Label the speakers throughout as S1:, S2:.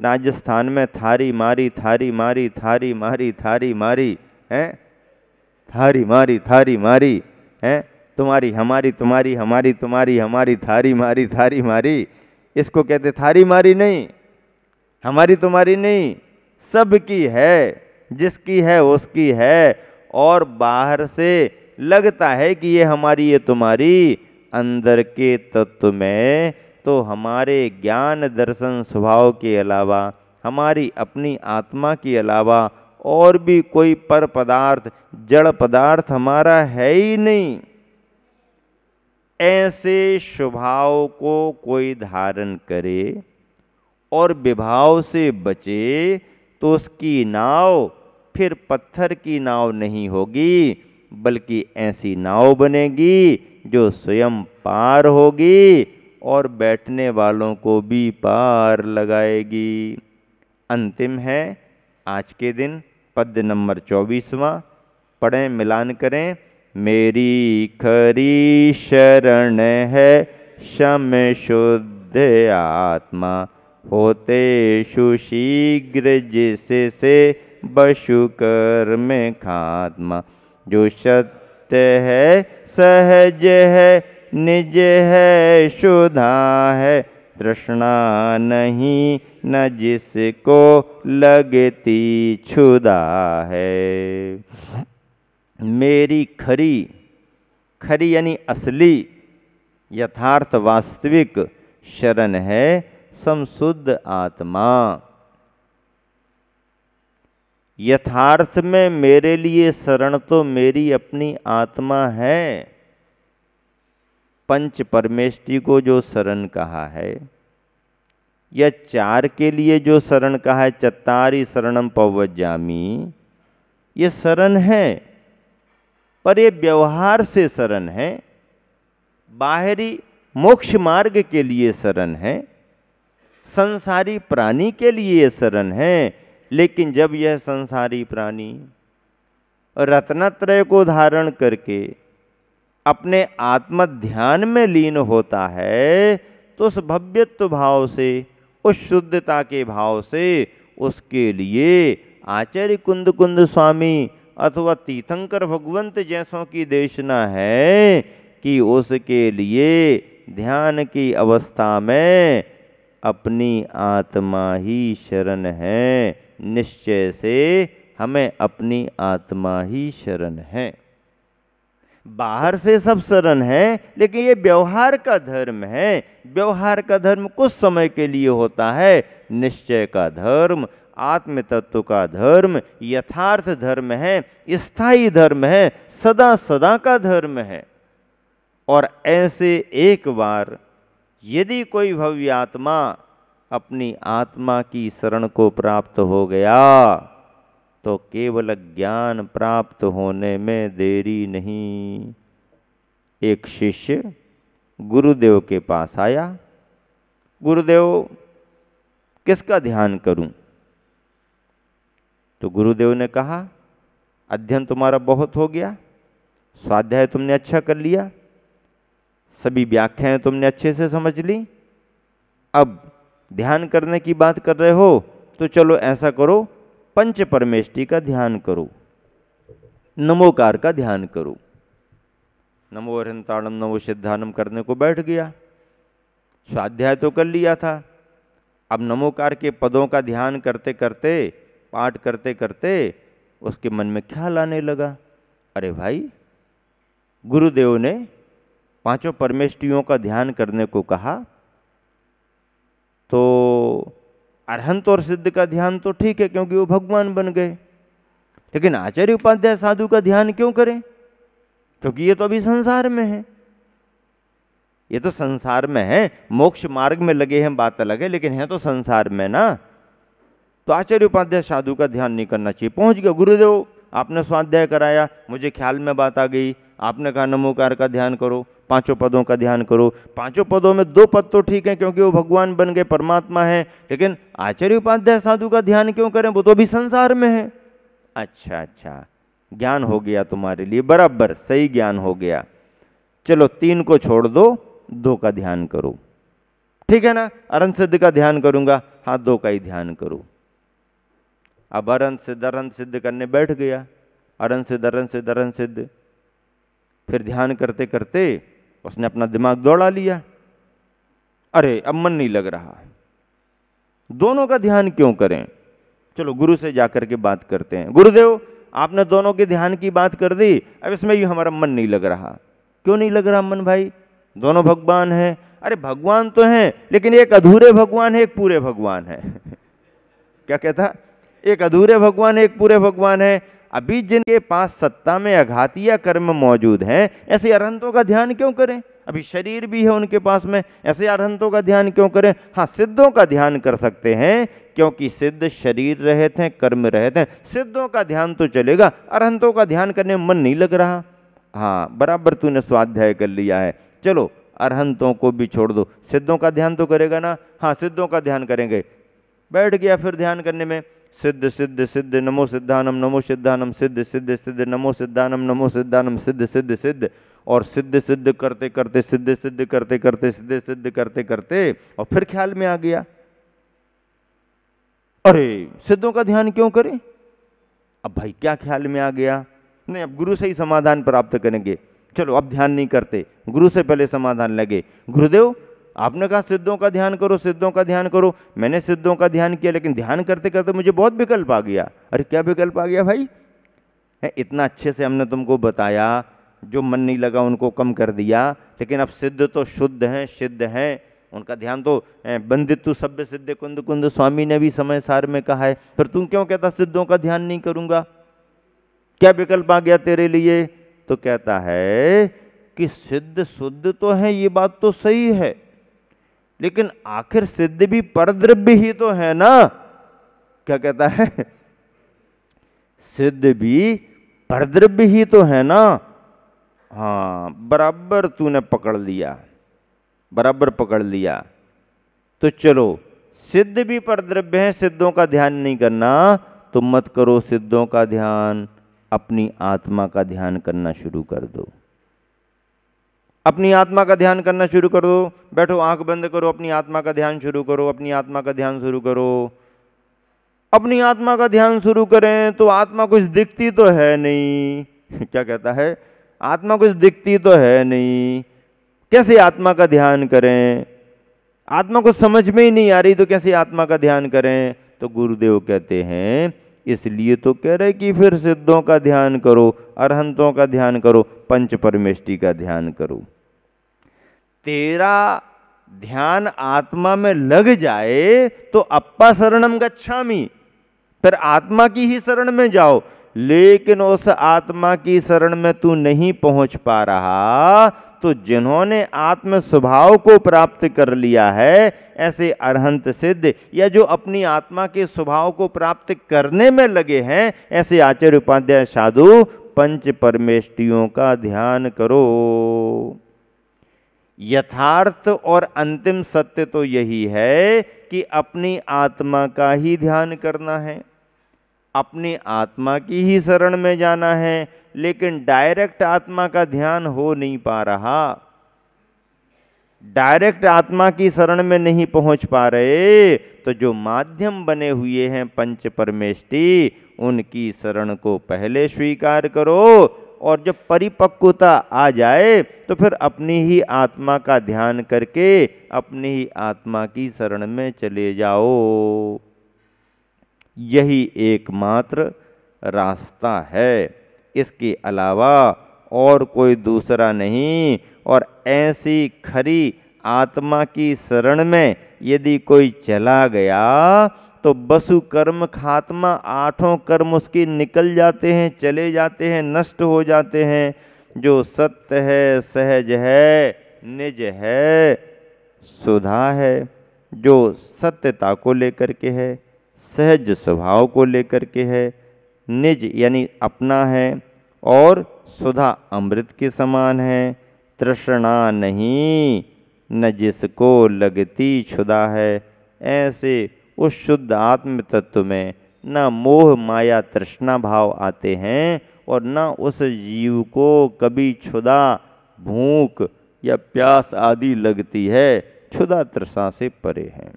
S1: राजस्थान में थारी मारी थारी मारी थारी मारी थारी मारी है, थारी मारी थारी मारी है, तुम्हारी हमारी तुम्हारी हमारी तुम्हारी हमारी थारी मारी थारी मारी। इसको कहते थारी मारी नहीं, हमारी तुम्हारी नहीं, सबकी है, जिसकी है उसकी है। और बाहर से लगता है कि ये हमारी ये तुम्हारी, अंदर के तत्व में तो हमारे ज्ञान दर्शन स्वभाव के अलावा, हमारी अपनी आत्मा के अलावा और भी कोई पर पदार्थ, जड़ पदार्थ हमारा है ही नहीं। ऐसे स्वभाव को कोई धारण करे और विभाव से बचे तो उसकी नाव फिर पत्थर की नाव नहीं होगी, बल्कि ऐसी नाव बनेगी जो स्वयं पार होगी और बैठने वालों को भी पार लगाएगी। अंतिम है आज के दिन पद्य नंबर 24वां, पढ़ें, मिलान करें। मेरी खरी शरण है शम शुद्ध आत्मा, होते सुशीघ्र जिससे बशु कर्म खात्मा। जो सत्य है सहज है निज है शुद्धा है, तृष्णा नहीं न जिसको लगती क्षुधा है। मेरी खरी, खरी यानी असली, यथार्थ वास्तविक शरण है समशुद्ध आत्मा। यथार्थ में मेरे लिए शरण तो मेरी अपनी आत्मा है। पंच परमेष्टि को जो शरण कहा है, या चार के लिए जो शरण कहा है, चत्तारी शरणम पवज्जामि, ये शरण है, पर ये व्यवहार से शरण है, बाहरी मोक्ष मार्ग के लिए शरण है, संसारी प्राणी के लिए शरण है। लेकिन जब यह संसारी प्राणी रत्नत्रय को धारण करके अपने आत्म ध्यान में लीन होता है, तो उस भव्यत्व भाव से, उस शुद्धता के भाव से उसके लिए आचार्य कुंद कुंद स्वामी अथवा तीर्थंकर भगवंत जैसों की देशना है कि उसके लिए ध्यान की अवस्था में अपनी आत्मा ही शरण है। निश्चय से हमें अपनी आत्मा ही शरण है। बाहर से सब शरण है, लेकिन ये व्यवहार का धर्म है। व्यवहार का धर्म कुछ समय के लिए होता है। निश्चय का धर्म, आत्म तत्व का धर्म यथार्थ धर्म है, स्थायी धर्म है, सदा सदा का धर्म है। और ऐसे एक बार यदि कोई भव्य आत्मा अपनी आत्मा की शरण को प्राप्त हो गया, तो केवल ज्ञान प्राप्त होने में देरी नहीं। एक शिष्य गुरुदेव के पास आया, गुरुदेव किसका ध्यान करूं? तो गुरुदेव ने कहा, अध्ययन तुम्हारा बहुत हो गया, स्वाध्याय तुमने अच्छा कर लिया, सभी व्याख्याएं तुमने अच्छे से समझ ली, अब ध्यान करने की बात कर रहे हो तो चलो ऐसा करो, पंच परमेष्टि का ध्यान करो, नमोकार का ध्यान करो। नमो अरिहंताणम नमो सिद्धानम करने को बैठ गया। स्वाध्याय तो कर लिया था, अब नमोकार के पदों का ध्यान करते करते, पाठ करते करते उसके मन में ख्याल आने लगा, अरे भाई, गुरुदेव ने पांचों परमेष्टियों का ध्यान करने को कहा, तो अरहंत और सिद्ध का ध्यान तो ठीक है क्योंकि वो भगवान बन गए, लेकिन आचार्य उपाध्याय साधु का ध्यान क्यों करें? क्योंकि ये तो अभी संसार में है, ये तो संसार में है, मोक्ष मार्ग में लगे हैं बात अलग है, लेकिन है तो संसार में ना। तो आचार्य उपाध्याय साधु का ध्यान नहीं करना चाहिए। पहुंच गया गुरुदेव, आपने स्वाध्याय कराया, मुझे ख्याल में बात आ गई, आपने कहा नमोकार का ध्यान करो, पांचों पदों का ध्यान करो। पांचों पदों में दो पद तो ठीक है क्योंकि वो भगवान बन गए, परमात्मा है, लेकिन आचार्य उपाध्याय साधु का ध्यान क्यों करें? वो तो भी संसार में है। अच्छा अच्छा, ज्ञान हो गया तुम्हारे लिए, बराबर सही ज्ञान हो गया। चलो 3 को छोड़ दो, 2 का ध्यान करो, ठीक है ना? अरहंत सिद्ध का ध्यान करूंगा, हाथ दो का ही ध्यान करो। अब अरहंत सिद्ध करने बैठ गया, अरहंत सिद्ध। फिर ध्यान करते करते उसने अपना दिमाग दौड़ा लिया, अरे अब मन नहीं लग रहा, दोनों का ध्यान क्यों करें, चलो गुरु से जाकर के बात करते हैं। गुरुदेव आपने दोनों के ध्यान की बात कर दी, अब इसमें ही हमारा मन नहीं लग रहा। क्यों नहीं लग रहा मन भाई? दोनों भगवान हैं। अरे भगवान तो हैं, लेकिन एक अधूरे भगवान है, एक पूरे भगवान है। क्या कहता? एक अधूरे भगवान है, एक पूरे भगवान है। अभी जिनके पास सत्ता में अघातीय कर्म मौजूद हैं, ऐसे अरहंतों का ध्यान क्यों करें? अभी शरीर भी है उनके पास में, ऐसे अरहंतों का ध्यान क्यों करें? हाँ, सिद्धों का ध्यान कर सकते हैं, क्योंकि सिद्ध शरीर रहित हैं, कर्म रहित हैं। सिद्धों का ध्यान तो चलेगा, अरहंतों का ध्यान करने में मन नहीं लग रहा। हाँ, बराबर तूने स्वाध्याय कर लिया है, चलो अरहंतों को भी छोड़ दो, सिद्धों का ध्यान तो करेगा ना? हाँ, सिद्धों का ध्यान करेंगे। बैठ गया फिर ध्यान करने में, सिद्ध सिद्ध सिद्ध नमो सिद्धानम नमो सिद्धानम, सिद्ध सिद्ध सिद्ध नमो सिद्धानम नमो सिद्धानम, सिद्ध सिद्ध सिद्ध। और सिद्ध सिद्ध करते करते, सिद्ध सिद्ध करते करते, सिद्ध सिद्ध करते करते, और फिर ख्याल में आ गया, अरे सिद्धों का ध्यान क्यों करें? अब भाई क्या ख्याल में आ गया? नहीं, अब गुरु से ही समाधान प्राप्त करेंगे। चलो अब ध्यान नहीं करते, गुरु से पहले समाधान लगे। गुरुदेव आपने कहा सिद्धों का ध्यान करो, सिद्धों का ध्यान करो। मैंने सिद्धों का ध्यान किया, लेकिन ध्यान करते करते मुझे बहुत विकल्प आ गया। अरे क्या विकल्प आ गया भाई? इतना अच्छे से हमने तुमको बताया, जो मन नहीं लगा उनको कम कर दिया, लेकिन अब सिद्ध तो शुद्ध हैं, सिद्ध हैं, उनका ध्यान तो बंदित्व सभ्य सिद्ध कुंद कुंद स्वामी ने भी समय सार में कहा है। फिर तुम क्यों कहता सिद्धों का ध्यान नहीं करूंगा? क्या विकल्प आ गया तेरे लिए? तो कहता है कि सिद्ध शुद्ध तो है, ये बात तो सही है, लेकिन आखिर सिद्ध भी परद्रव्य ही तो है ना। क्या कहता है? सिद्ध भी परद्रव्य ही तो है ना। हाँ, बराबर तूने पकड़ लिया, बराबर पकड़ लिया। तो चलो, सिद्ध भी परद्रव्य है, सिद्धों का ध्यान नहीं करना तो मत करो सिद्धों का ध्यान, अपनी आत्मा का ध्यान करना शुरू कर दो। अपनी आत्मा का ध्यान करना शुरू कर दो। बैठो, आंख बंद करो, अपनी आत्मा का ध्यान शुरू करो, अपनी आत्मा का ध्यान शुरू करो। अपनी आत्मा का ध्यान शुरू करें तो आत्मा कुछ दिखती तो है नहीं। क्या कहता है? आत्मा कुछ दिखती तो है नहीं, कैसे आत्मा का ध्यान करें? आत्मा को समझ में ही नहीं आ रही तो कैसे आत्मा का ध्यान करें? तो गुरुदेव कहते हैं इसलिए तो कह रहे कि फिर सिद्धों का ध्यान करो, अरहंतों का ध्यान करो, पंच परमेष्टि का ध्यान करो। तेरा ध्यान आत्मा में लग जाए तो अप्पा शरणम गच्छामि, फिर आत्मा की ही शरण में जाओ। लेकिन उस आत्मा की शरण में तू नहीं पहुंच पा रहा, तो जिन्होंने आत्म स्वभाव को प्राप्त कर लिया है, ऐसे अरहंत सिद्ध या जो अपनी आत्मा के स्वभाव को प्राप्त करने में लगे हैं, ऐसे आचार्य उपाध्याय साधु पंच परमेष्टियों का ध्यान करो। यथार्थ और अंतिम सत्य तो यही है कि अपनी आत्मा का ही ध्यान करना है, अपनी आत्मा की ही शरण में जाना है, लेकिन डायरेक्ट आत्मा का ध्यान हो नहीं पा रहा। डायरेक्ट आत्मा की शरण में नहीं पहुंच पा रहे, तो जो माध्यम बने हुए हैं पंच परमेष्टि, उनकी शरण को पहले स्वीकार करो, और जब परिपक्वता आ जाए तो फिर अपनी ही आत्मा का ध्यान करके अपनी ही आत्मा की शरण में चले जाओ। यही एकमात्र रास्ता है, इसके अलावा और कोई दूसरा नहीं। और ऐसी खरी आत्मा की शरण में यदि कोई चला गया तो बसु कर्म खात्मा, आठों कर्म उसके निकल जाते हैं, चले जाते हैं, नष्ट हो जाते हैं। जो सत्य है, सहज है, निज है, सुधा है, जो सत्यता को लेकर के है, सहज स्वभाव को लेकर के है, निज यानी अपना है, और सुधा अमृत के समान है। तृष्णा नहीं न जिसको लगती क्षुधा है। ऐसे उस शुद्ध आत्म तत्व में न मोह माया तृष्णा भाव आते हैं, और न उस जीव को कभी क्षुधा, भूख या प्यास आदि लगती है। क्षुधा तृष्णा से परे हैं,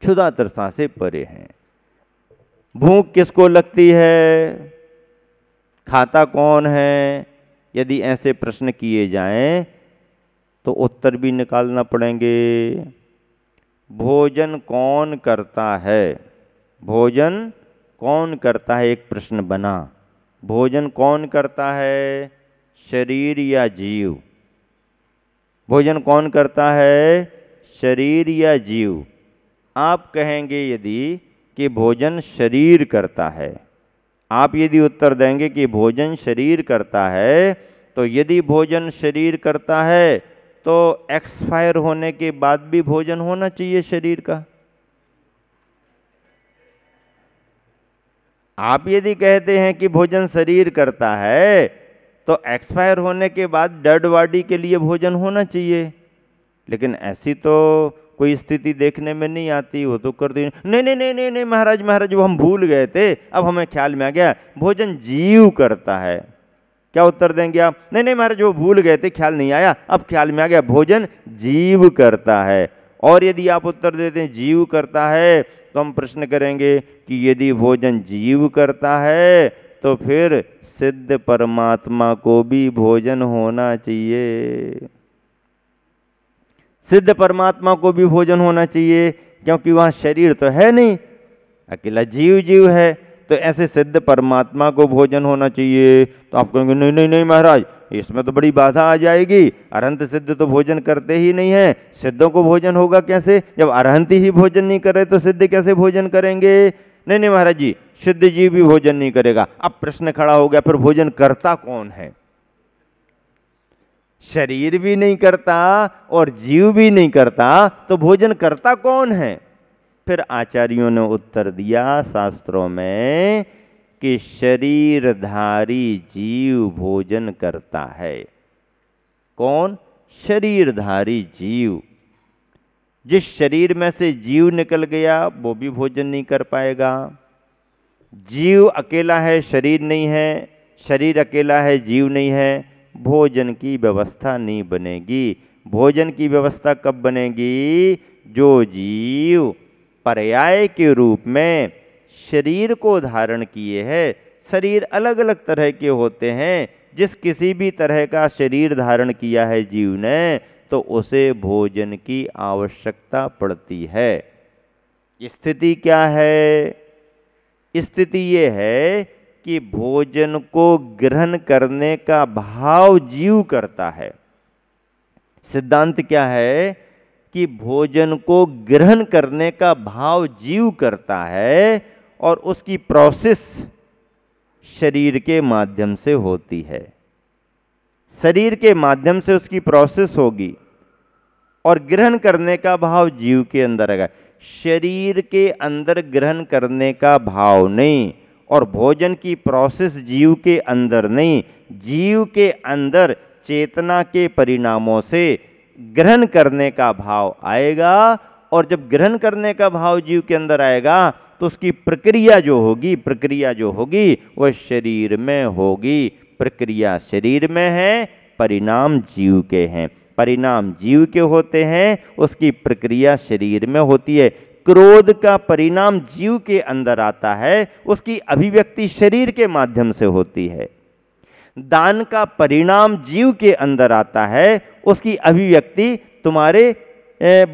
S1: क्षुधा तृष्णा से परे हैं। भूख किसको लगती है, खाता कौन है, यदि ऐसे प्रश्न किए जाएं तो उत्तर भी निकालना पड़ेंगे। भोजन कौन करता है, भोजन कौन करता है, एक प्रश्न बना। भोजन कौन करता है, शरीर या जीव? भोजन कौन करता है, शरीर या जीव? आप कहेंगे यदि कि भोजन शरीर करता है, आप यदि उत्तर देंगे कि भोजन शरीर करता है, तो यदि भोजन शरीर करता है तो एक्सपायर होने के बाद भी भोजन होना चाहिए शरीर का। आप यदि कहते हैं कि भोजन शरीर करता है तो एक्सपायर होने के बाद डेड बॉडी के लिए भोजन होना चाहिए, लेकिन ऐसी तो कोई स्थिति देखने में नहीं आती। वो तो कर दी, नहीं नहीं नहीं नहीं नहीं महाराज, महाराज वो हम भूल गए थे, अब हमें ख्याल में आ गया, भोजन जीव करता है। क्या उत्तर देंगे आप? नहीं नहीं महाराज वो भूल गए थे, ख्याल नहीं आया, अब ख्याल में आ गया, भोजन जीव करता है। और यदि आप उत्तर देते हैं जीव करता है, तो हम प्रश्न करेंगे कि यदि भोजन जीव करता है तो फिर सिद्ध परमात्मा को भी भोजन होना चाहिए। सिद्ध परमात्मा को भी भोजन होना चाहिए, क्योंकि वहां शरीर तो है नहीं, अकेला जीव जीव है, तो ऐसे सिद्ध परमात्मा को भोजन होना चाहिए। तो आप कहेंगे नहीं नहीं नहीं महाराज, इसमें तो बड़ी बाधा आ जाएगी, अरहंत सिद्ध तो भोजन करते ही नहीं है, सिद्धों को भोजन होगा कैसे? जब अरहंत ही भोजन नहीं करे तो सिद्ध कैसे भोजन करेंगे? नहीं नहीं महाराज जी, सिद्ध जीव भी भोजन नहीं करेगा। अब प्रश्न खड़ा हो गया, फिर भोजन करता कौन है? शरीर भी नहीं करता और जीव भी नहीं करता, तो भोजन करता कौन है? फिर आचार्यों ने उत्तर दिया शास्त्रों में कि शरीरधारी जीव भोजन करता है। कौन? शरीरधारी जीव। जिस शरीर में से जीव निकल गया वो भी भोजन नहीं कर पाएगा। जीव अकेला है, शरीर नहीं है, शरीर अकेला है, जीव नहीं है, भोजन की व्यवस्था नहीं बनेगी। भोजन की व्यवस्था कब बनेगी? जो जीव पर्याय के रूप में शरीर को धारण किए है। शरीर अलग अलग तरह के होते हैं, जिस किसी भी तरह का शरीर धारण किया है जीव ने, तो उसे भोजन की आवश्यकता पड़ती है। स्थिति क्या है? स्थिति ये है कि भोजन को ग्रहण करने का भाव जीव करता है। सिद्धांत क्या है कि भोजन को ग्रहण करने का भाव जीव करता है, और उसकी प्रोसेस शरीर के माध्यम से होती है। शरीर के माध्यम से उसकी प्रोसेस होगी, और ग्रहण करने का भाव जीव के अंदर आएगा। शरीर के अंदर ग्रहण करने का भाव नहीं, और भोजन की प्रोसेस जीव के अंदर नहीं, जीव के अंदर चेतना के परिणामों से ग्रहण करने का भाव आएगा। और जब ग्रहण करने का भाव जीव के अंदर आएगा तो उसकी प्रक्रिया जो होगी वह शरीर में होगी। प्रक्रिया शरीर में है, परिणाम जीव के हैं। परिणाम जीव के होते हैं, उसकी प्रक्रिया शरीर में होती है। क्रोध का परिणाम जीव के अंदर आता है, उसकी अभिव्यक्ति शरीर के माध्यम से होती है। दान का परिणाम जीव के अंदर आता है, उसकी अभिव्यक्ति तुम्हारे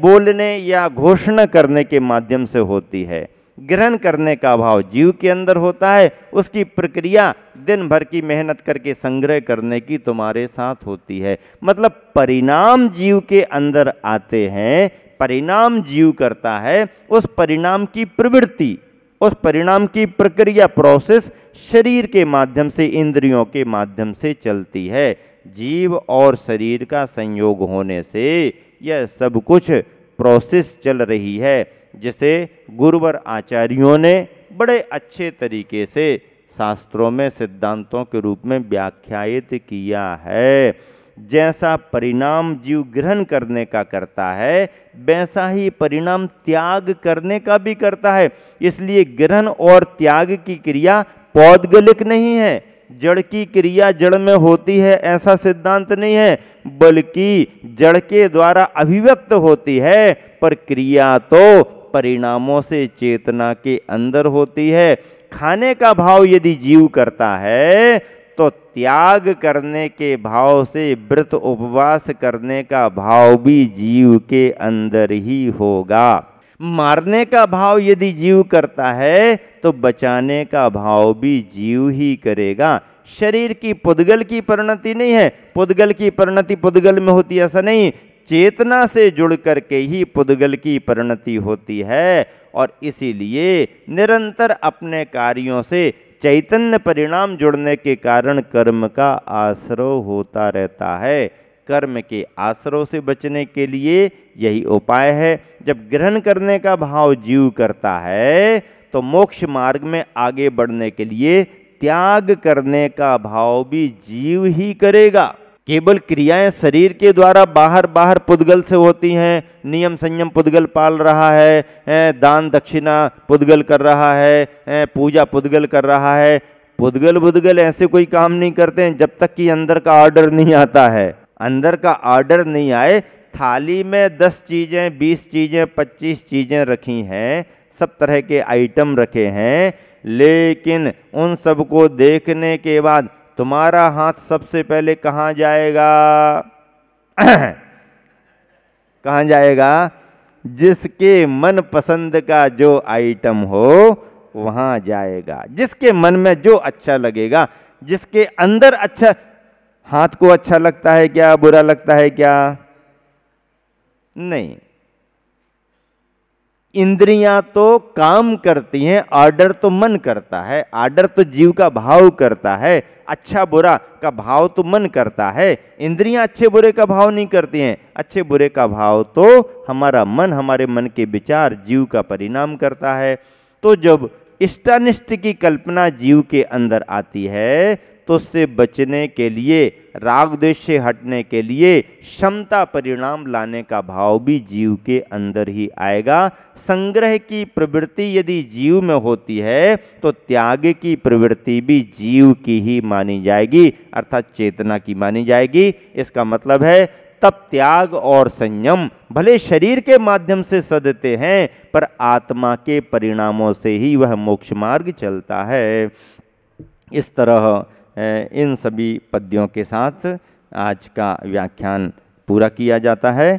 S1: बोलने या घोषणा करने के माध्यम से होती है। ग्रहण करने का भाव जीव के अंदर होता है, उसकी प्रक्रिया दिन भर की मेहनत करके संग्रह करने की तुम्हारे साथ होती है। मतलब परिणाम जीव के अंदर आते हैं, परिणाम जीव करता है, उस परिणाम की प्रवृत्ति, उस परिणाम की प्रक्रिया, प्रोसेस शरीर के माध्यम से, इंद्रियों के माध्यम से चलती है। जीव और शरीर का संयोग होने से यह सब कुछ प्रोसेस चल रही है, जिसे गुरुवर आचार्यों ने बड़े अच्छे तरीके से शास्त्रों में सिद्धांतों के रूप में व्याख्यायित किया है। जैसा परिणाम जीव ग्रहण करने का करता है, वैसा ही परिणाम त्याग करने का भी करता है। इसलिए ग्रहण और त्याग की क्रिया पौद्गलिक नहीं है। जड़ की क्रिया जड़ में होती है ऐसा सिद्धांत नहीं है, बल्कि जड़ के द्वारा अभिव्यक्त होती है, पर क्रिया तो परिणामों से चेतना के अंदर होती है। खाने का भाव यदि जीव करता है तो त्याग करने के भाव से व्रत उपवास करने का भाव भी जीव के अंदर ही होगा। मारने का भाव यदि जीव करता है तो बचाने का भाव भी जीव ही करेगा। शरीर की पुद्गल की परिणति नहीं है, पुद्गल की परिणति पुद्गल में होती है ऐसा नहीं, चेतना से जुड़ करके ही पुद्गल की परिणति होती है। और इसीलिए निरंतर अपने कार्यों से चैतन्य परिणाम जुड़ने के कारण कर्म का आश्रय होता रहता है। कर्म के आश्रय से बचने के लिए यही उपाय है। जब ग्रहण करने का भाव जीव करता है तो मोक्ष मार्ग में आगे बढ़ने के लिए त्याग करने का भाव भी जीव ही करेगा। केवल क्रियाएं शरीर के द्वारा बाहर बाहर पुद्गल से होती हैं, नियम संयम पुद्गल पाल रहा है, दान दक्षिणा पुद्गल कर रहा है, पूजा पुद्गल कर रहा है। पुद्गल बुद्गल ऐसे कोई काम नहीं करते हैं जब तक कि अंदर का ऑर्डर नहीं आता है। अंदर का ऑर्डर नहीं आए, थाली में 10 चीजें 20 चीजें 25 चीजें रखी हैं, सब तरह के आइटम रखे हैं, लेकिन उन सबको देखने के बाद तुम्हारा हाथ सबसे पहले कहाँ जाएगा? कहाँ जाएगा? जिसके मन पसंद का जो आइटम हो वहां जाएगा, जिसके मन में जो अच्छा लगेगा, जिसके अंदर अच्छा। हाथ को अच्छा लगता है क्या, बुरा लगता है क्या? नहीं। इंद्रियां तो काम करती हैं, ऑर्डर तो मन करता है, ऑर्डर तो जीव का भाव करता है, अच्छा बुरा का भाव तो मन करता है। इंद्रियां अच्छे बुरे का भाव नहीं करती हैं, अच्छे बुरे का भाव तो हमारा मन, हमारे मन के विचार जीव का परिणाम करता है। तो जब इष्टानिष्ट की कल्पना जीव के अंदर आती है तो उससे बचने के लिए, राग द्वेष से हटने के लिए क्षमता परिणाम लाने का भाव भी जीव के अंदर ही आएगा। संग्रह की प्रवृत्ति यदि जीव में होती है तो त्याग की प्रवृत्ति भी जीव की ही मानी जाएगी, अर्थात चेतना की मानी जाएगी। इसका मतलब है तब त्याग और संयम भले शरीर के माध्यम से सदते हैं पर आत्मा के परिणामों से ही वह मोक्ष मार्ग चलता है। इस तरह इन सभी पद्यों के साथ आज का व्याख्यान पूरा किया जाता है।